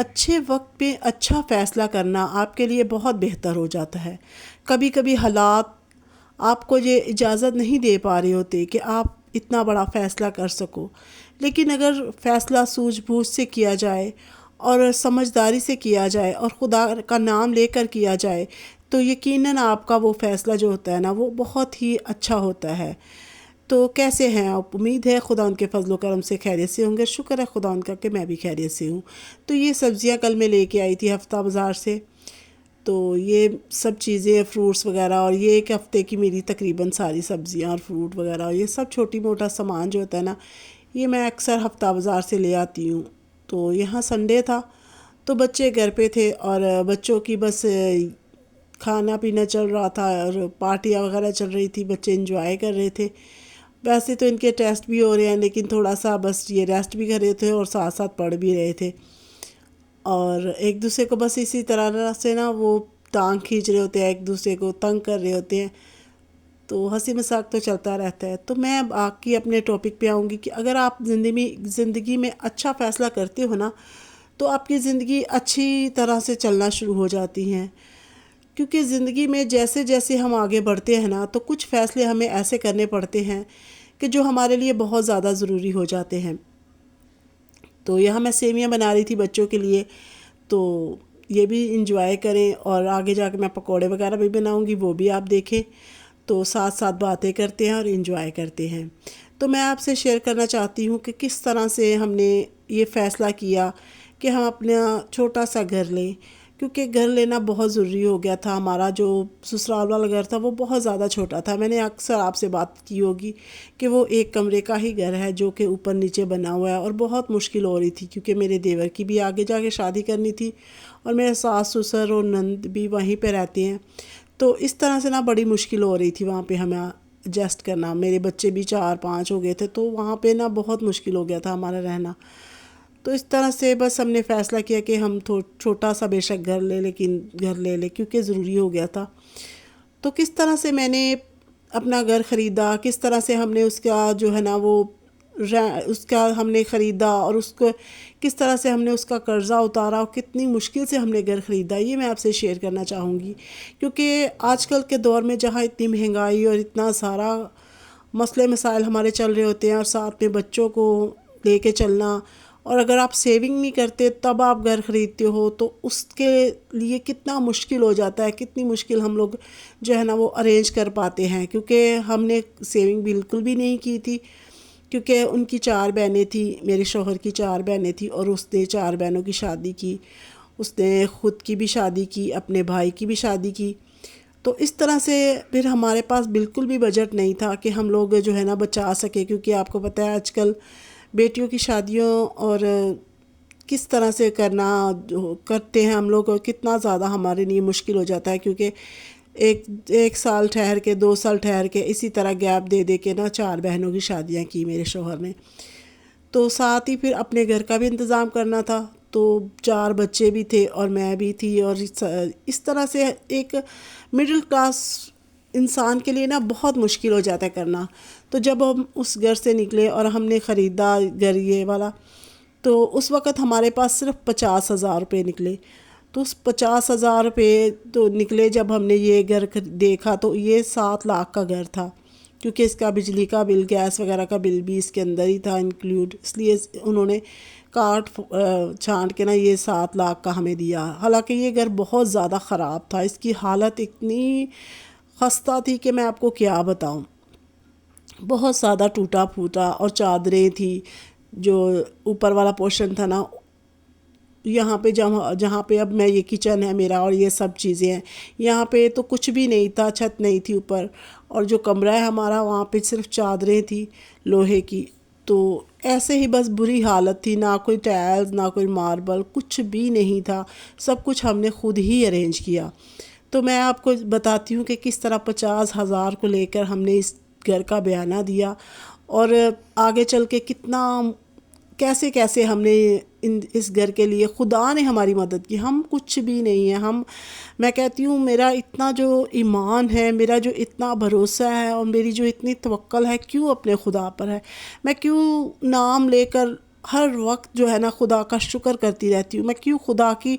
अच्छे वक्त पे अच्छा फ़ैसला करना आपके लिए बहुत बेहतर हो जाता है। कभी कभी हालात आपको ये इजाज़त नहीं दे पा रहे होते कि आप इतना बड़ा फ़ैसला कर सको, लेकिन अगर फ़ैसला सूझबूझ से किया जाए और समझदारी से किया जाए और खुदा का नाम लेकर किया जाए, तो यकीनन आपका वो फ़ैसला जो होता है ना, वो बहुत ही अच्छा होता है। तो कैसे हैं आप? उम्मीद है खुदा उनके फजल करम से खैरियत से होंगे। शुक्र है खुदा उनका कि मैं भी खैरियत से हूँ। तो ये सब्ज़ियाँ कल मैं लेके आई थी हफ्ता बाज़ार से। तो ये सब चीज़ें फ्रूट्स वगैरह, और ये एक हफ़्ते की मेरी तकरीबन सारी सब्ज़ियाँ और फ्रूट वगैरह, और ये सब छोटी मोटा सामान जो होता है ना, ये मैं अक्सर हफ्ता बाज़ार से ले आती हूँ। तो यहाँ संडे था, तो बच्चे घर पे थे और बच्चों की बस खाना पीना चल रहा था और पार्टियाँ वगैरह चल रही थी, बच्चे इंजॉय कर रहे थे। वैसे तो इनके टेस्ट भी हो रहे हैं, लेकिन थोड़ा सा बस ये रेस्ट भी कर रहे थे और साथ साथ पढ़ भी रहे थे। और एक दूसरे को बस इसी तरह से ना वो टांग खींच रहे होते हैं, एक दूसरे को तंग कर रहे होते हैं। तो हंसी मजाक तो चलता रहता है। तो मैं अब आके अपने टॉपिक पे आऊँगी कि अगर आप ज़िंदगी में अच्छा फ़ैसला करते हो ना, तो आपकी ज़िंदगी अच्छी तरह से चलना शुरू हो जाती हैं। क्योंकि ज़िंदगी में जैसे जैसे हम आगे बढ़ते हैं ना, तो कुछ फ़ैसले हमें ऐसे करने पड़ते हैं कि जो हमारे लिए बहुत ज़्यादा ज़रूरी हो जाते हैं। तो यहाँ मैं सेवियाँ बना रही थी बच्चों के लिए, तो ये भी इंजॉय करें और आगे जाके मैं पकोड़े वगैरह भी बनाऊंगी, वो भी आप देखें। तो साथ साथ बातें करते हैं और इंजॉय करते हैं। तो मैं आपसे शेयर करना चाहती हूँ कि किस तरह से हमने ये फ़ैसला किया कि हम अपना छोटा सा घर लें, क्योंकि घर लेना बहुत ज़रूरी हो गया था। हमारा जो ससुराल वाला घर था वो बहुत ज़्यादा छोटा था। मैंने अक्सर आपसे बात की होगी कि वो एक कमरे का ही घर है जो कि ऊपर नीचे बना हुआ है, और बहुत मुश्किल हो रही थी क्योंकि मेरे देवर की भी आगे जाके शादी करनी थी और मेरे सास ससुर और नंद भी वहीं पे रहते हैं। तो इस तरह से ना बड़ी मुश्किल हो रही थी वहाँ पे हमें एडजस्ट करना। मेरे बच्चे भी 4-5 हो गए थे, तो वहाँ पे ना बहुत मुश्किल हो गया था हमारा रहना। तो इस तरह से बस हमने फ़ैसला किया कि हम छोटा सा बेशक घर ले, लेकिन घर ले ले क्योंकि ज़रूरी हो गया था। तो किस तरह से मैंने अपना घर ख़रीदा, किस तरह से हमने उसका जो है ना वो उसका हमने ख़रीदा, और उसको किस तरह से हमने उसका कर्ज़ा उतारा और कितनी मुश्किल से हमने घर ख़रीदा, ये मैं आपसे शेयर करना चाहूँगी। क्योंकि आजकल के दौर में जहाँ इतनी महंगाई और इतना सारा मसले मसाइल हमारे चल रहे होते हैं, और साथ में बच्चों को लेके चलना, और अगर आप सेविंग नहीं करते तब आप घर ख़रीदते हो, तो उसके लिए कितना मुश्किल हो जाता है, कितनी मुश्किल हम लोग जो है ना वो अरेंज कर पाते हैं। क्योंकि हमने सेविंग बिल्कुल भी नहीं की थी, क्योंकि उनकी 4 बहनें थी, मेरे शोहर की 4 बहनें थी, और उसने 4 बहनों की शादी की, उसने ख़ुद की भी शादी की, अपने भाई की भी शादी की। तो इस तरह से फिर हमारे पास बिल्कुल भी बजट नहीं था कि हम लोग जो है ना बचा सके। क्योंकि आपको पता है आजकल बेटियों की शादियों और किस तरह से करना जो करते हैं हम लोग, और कितना ज़्यादा हमारे लिए मुश्किल हो जाता है। क्योंकि एक एक साल ठहर के, 2 साल ठहर के, इसी तरह गैप दे दे के ना 4 बहनों की शादियां की मेरे शोहर ने। तो साथ ही फिर अपने घर का भी इंतज़ाम करना था। तो 4 बच्चे भी थे और मैं भी थी, और इस तरह से एक मिडिल क्लास इंसान के लिए ना बहुत मुश्किल हो जाता है करना। तो जब हम उस घर से निकले और हमने ख़रीदा घर ये वाला, तो उस वक़्त हमारे पास सिर्फ 50,000 रुपये निकले। तो उस 50,000 रुपये तो निकले जब हमने ये घर देखा, तो ये 7 लाख का घर था। क्योंकि इसका बिजली का बिल, गैस वगैरह का बिल भी इसके अंदर ही था इंक्लूड, इसलिए उन्होंने काट छांट के ना ये 7 लाख का हमें दिया। हालांकि ये घर बहुत ज़्यादा ख़राब था, इसकी हालत इतनी खस्ता थी कि मैं आपको क्या बताऊं। बहुत ज़्यादा टूटा फूटा, और चादरें थी, जो ऊपर वाला पोर्शन था ना, यहाँ पे जहाँ जहाँ पे अब मैं, ये किचन है मेरा और ये सब चीज़ें हैं, यहाँ पे तो कुछ भी नहीं था, छत नहीं थी ऊपर। और जो कमरा है हमारा, वहाँ पे सिर्फ चादरें थी लोहे की। तो ऐसे ही बस बुरी हालत थी, ना कोई टाइल्स ना कोई मार्बल, कुछ भी नहीं था। सब कुछ हमने खुद ही अरेंज किया। तो मैं आपको बताती हूँ कि किस तरह 50,000 को लेकर हमने इस घर का बयाना दिया, और आगे चल के कितना कैसे कैसे हमने इस घर के लिए खुदा ने हमारी मदद की। हम कुछ भी नहीं है, हम, मैं कहती हूँ मेरा इतना जो ईमान है, मेरा जो इतना भरोसा है और मेरी जो इतनी तवक्ल है, क्यों अपने खुदा पर है। मैं क्यों नाम लेकर हर वक्त जो है ना खुदा का शुक्र करती रहती हूँ। मैं क्यों खुदा की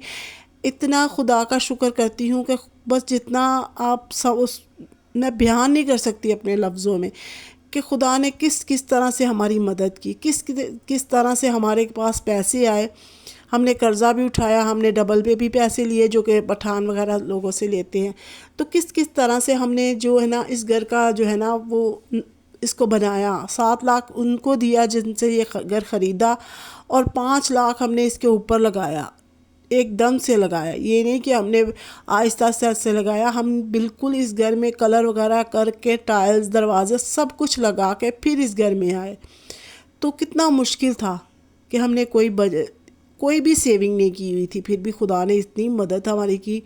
इतना खुदा का शुक्र करती हूँ कि बस जितना आप सब उस मैं बयान नहीं कर सकती अपने लफ्ज़ों में कि खुदा ने किस किस तरह से हमारी मदद की, किस किस तरह से हमारे पास पैसे आए। हमने कर्ज़ा भी उठाया, हमने डबल पे भी पैसे लिए जो कि पठान वगैरह लोगों से लेते हैं। तो किस किस तरह से हमने जो है ना इस घर का जो है ना वो इसको बनाया। 7 लाख उनको दिया जिनसे ये घर ख़रीदा, और 5 लाख हमने इसके ऊपर लगाया, एकदम से लगाया। ये नहीं कि हमने आहिस्ता आहिस्ता से लगाया, हम बिल्कुल इस घर में कलर वगैरह करके टाइल्स दरवाज़े सब कुछ लगा के फिर इस घर में आए। तो कितना मुश्किल था कि हमने कोई भी सेविंग नहीं की हुई थी, फिर भी खुदा ने इतनी मदद हमारी की।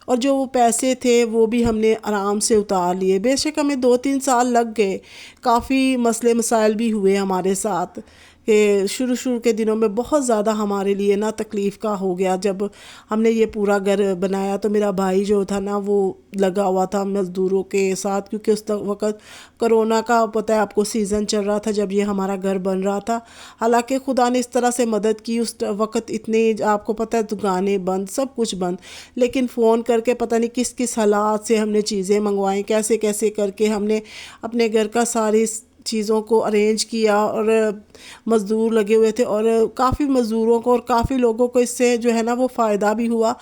और जो वो पैसे थे वो भी हमने आराम से उतार लिए। बेशक हमें 2-3 साल लग गए, काफ़ी मसले मसाइल भी हुए हमारे साथ कि शुरू शुरू के दिनों में बहुत ज़्यादा हमारे लिए ना तकलीफ़ का हो गया। जब हमने ये पूरा घर बनाया तो मेरा भाई जो था ना वो लगा हुआ था मज़दूरों के साथ, क्योंकि उस वक़्त कोरोना का पता है आपको सीज़न चल रहा था जब ये हमारा घर बन रहा था। हालांकि खुदा ने इस तरह से मदद की, उस वक़्त इतने आपको पता है दुकानें बंद, सब कुछ बंद, लेकिन फ़ोन करके पता नहीं किस किस हालात से हमने चीज़ें मंगवाई, कैसे कैसे करके हमने अपने घर का सारी चीज़ों को अरेंज किया। और मज़दूर लगे हुए थे, और काफ़ी मज़दूरों को और काफ़ी लोगों को इससे जो है ना वो फ़ायदा भी हुआ,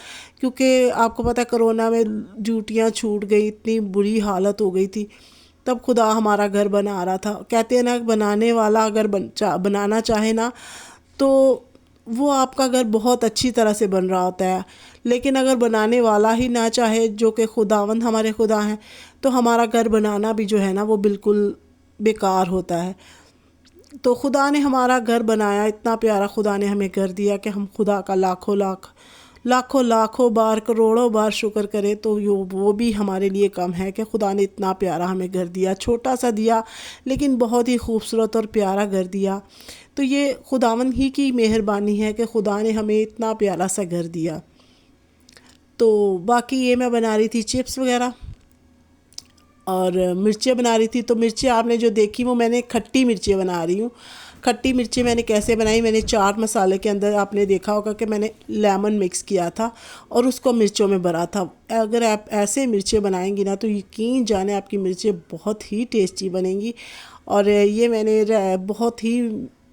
क्योंकि आपको पता है कोरोना में ड्यूटियां छूट गई, इतनी बुरी हालत हो गई थी। तब खुदा हमारा घर बना रहा था। कहते हैं ना बनाने वाला अगर बनाना चाहे ना तो वो आपका घर बहुत अच्छी तरह से बन रहा होता है। लेकिन अगर बनाने वाला ही ना चाहे, जो कि खुदावंद हमारे खुदा हैं, तो हमारा घर बनाना भी जो है ना वो बिल्कुल बेकार होता है। तो खुदा ने हमारा घर बनाया, इतना प्यारा खुदा ने हमें घर दिया कि हम खुदा का लाखों लाखों बार करोड़ों बार शुक्र करें तो वो भी हमारे लिए कम है कि खुदा ने इतना प्यारा हमें घर दिया। छोटा सा दिया लेकिन बहुत ही खूबसूरत और प्यारा घर दिया। तो ये खुदावन ही की मेहरबानी है कि खुदा ने हमें इतना प्यारा सा घर दिया। तो बाकी ये मैं बना रही थी चिप्स वगैरह और मिर्चें बना रही थी। तो मिर्चें आपने जो देखी वो मैंने खट्टी मिर्चें बना रही हूँ। खट्टी मिर्चें मैंने कैसे बनाई, मैंने चाट मसाले के अंदर आपने देखा होगा कि मैंने लेमन मिक्स किया था और उसको मिर्चों में भरा था। अगर आप ऐसे मिर्चें बनाएंगी ना तो यकीन जाने आपकी मिर्चें बहुत ही टेस्टी बनेंगी। और ये मैंने बहुत ही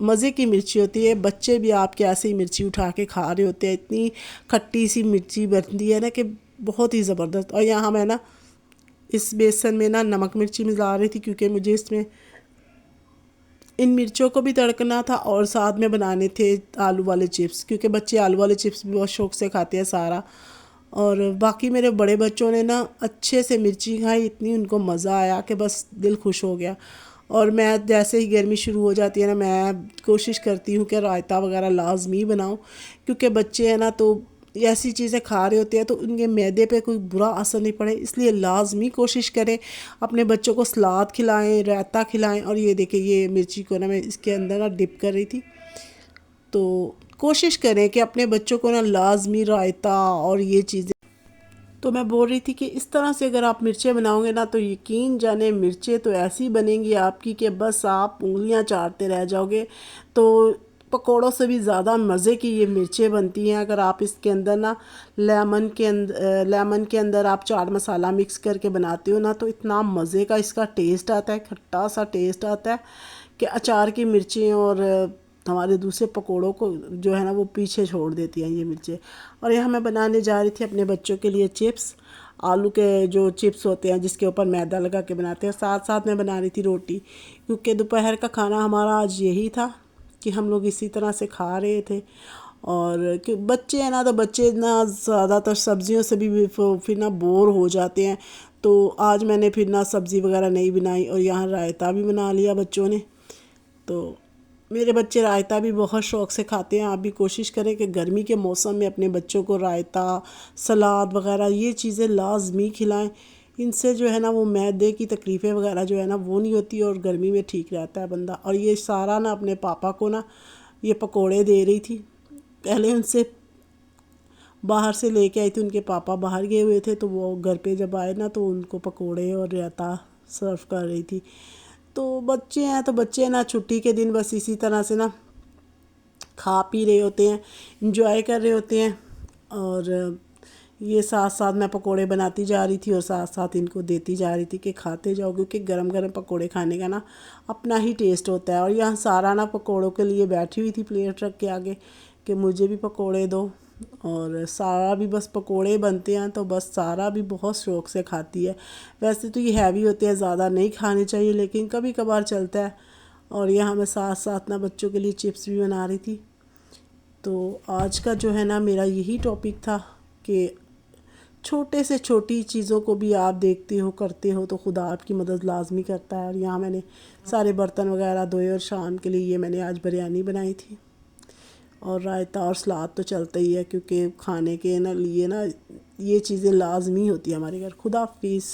मज़े की मिर्ची होती है, बच्चे भी आपके ऐसे ही मिर्ची उठा के खा रहे होते हैं। इतनी खट्टी सी मिर्ची बनती है ना कि बहुत ही ज़बरदस्त। और यहाँ मैं ना इस बेसन में ना नमक मिर्ची मिला रही थी, क्योंकि मुझे इसमें इन मिर्चों को भी तड़कना था और साथ में बनाने थे आलू वाले चिप्स, क्योंकि बच्चे आलू वाले चिप्स भी बहुत शौक़ से खाते हैं सारा। और बाकी मेरे बड़े बच्चों ने ना अच्छे से मिर्ची खाई, इतनी उनको मज़ा आया कि बस दिल खुश हो गया। और मैं जैसे ही गर्मी शुरू हो जाती है ना मैं कोशिश करती हूँ कि रायता वगैरह लाजमी बनाऊँ, क्योंकि बच्चे हैं ना तो ऐसी चीज़ें खा रहे होते हैं तो उनके मैदे पे कोई बुरा असर नहीं पड़े, इसलिए लाजमी कोशिश करें अपने बच्चों को सलाद खिलाएं, रायता खिलाएं। और ये देखिए ये मिर्ची को ना मैं इसके अंदर ना डिप कर रही थी। तो कोशिश करें कि अपने बच्चों को ना लाजमी रायता और ये चीज़ें। तो मैं बोल रही थी कि इस तरह से अगर आप मिर्चें बनाओगे ना तो यकीन जाने मिर्चें तो ऐसी बनेंगी आपकी कि बस आप उंगलियां चाटते रह जाओगे। तो पकोड़ों से भी ज़्यादा मज़े की ये मिर्चें बनती हैं अगर आप इसके अंदर ना लेमन के अंदर आप चाट मसाला मिक्स करके बनाते हो ना, तो इतना मज़े का इसका टेस्ट आता है, खट्टा सा टेस्ट आता है कि अचार की मिर्चें और हमारे दूसरे पकोड़ों को जो है ना वो पीछे छोड़ देती हैं ये मिर्चें। और यहाँ मैं बनाने जा रही थी अपने बच्चों के लिए चिप्स, आलू के जो चिप्स होते हैं जिसके ऊपर मैदा लगा के बनाते हैं। साथ साथ मैं बना रही थी रोटी, क्योंकि दोपहर का खाना हमारा आज यही था कि हम लोग इसी तरह से खा रहे थे। और कि बच्चे हैं ना तो बच्चे ना ज़्यादातर सब्जियों से भी फिर ना बोर हो जाते हैं। तो आज मैंने फिर ना सब्ज़ी वगैरह नहीं बनाई और यहाँ रायता भी बना लिया बच्चों ने। तो मेरे बच्चे रायता भी बहुत शौक़ से खाते हैं। आप भी कोशिश करें कि गर्मी के मौसम में अपने बच्चों को रायता, सलाद वगैरह ये चीज़ें लाजमी खिलाएं। इनसे जो है ना वो मैदे की तकलीफ़ें वगैरह जो है ना वो नहीं होती और गर्मी में ठीक रहता है बंदा। और ये सारा ना अपने पापा को ना ये पकोड़े दे रही थी। पहले उनसे बाहर से लेके आई थी, उनके पापा बाहर गए हुए थे, तो वो घर पे जब आए ना तो उनको पकोड़े और रायता सर्व कर रही थी। तो बच्चे हैं ना छुट्टी के दिन बस इसी तरह से ना खा पी रहे होते हैं, इंजॉय कर रहे होते हैं। और ये साथ साथ मैं पकोड़े बनाती जा रही थी और साथ साथ इनको देती जा रही थी कि खाते जाओ, क्योंकि गरम गरम पकोड़े खाने का ना अपना ही टेस्ट होता है। और यहाँ सारा ना पकोड़ों के लिए बैठी हुई थी प्लेट रख के आगे कि मुझे भी पकोड़े दो। और सारा भी बस पकोड़े बनते हैं तो बस सारा भी बहुत शौक़ से खाती है। वैसे तो ये हैवी होते हैं, ज़्यादा नहीं खाने चाहिए, लेकिन कभी कभार चलता है। और यहाँ मैं साथ साथ ना बच्चों के लिए चिप्स भी बना रही थी। तो आज का जो है ना मेरा यही टॉपिक था कि छोटे से छोटी चीज़ों को भी आप देखते हो, करते हो तो खुदा आपकी मदद लाजमी करता है। और यहाँ मैंने सारे बर्तन वगैरह धोए और शाम के लिए ये मैंने आज बिरयानी बनाई थी। और रायता और सलाद तो चलता ही है, क्योंकि खाने के ना लिए ना ये चीज़ें लाजमी होती है हमारे घर। खुदा हाफिज़।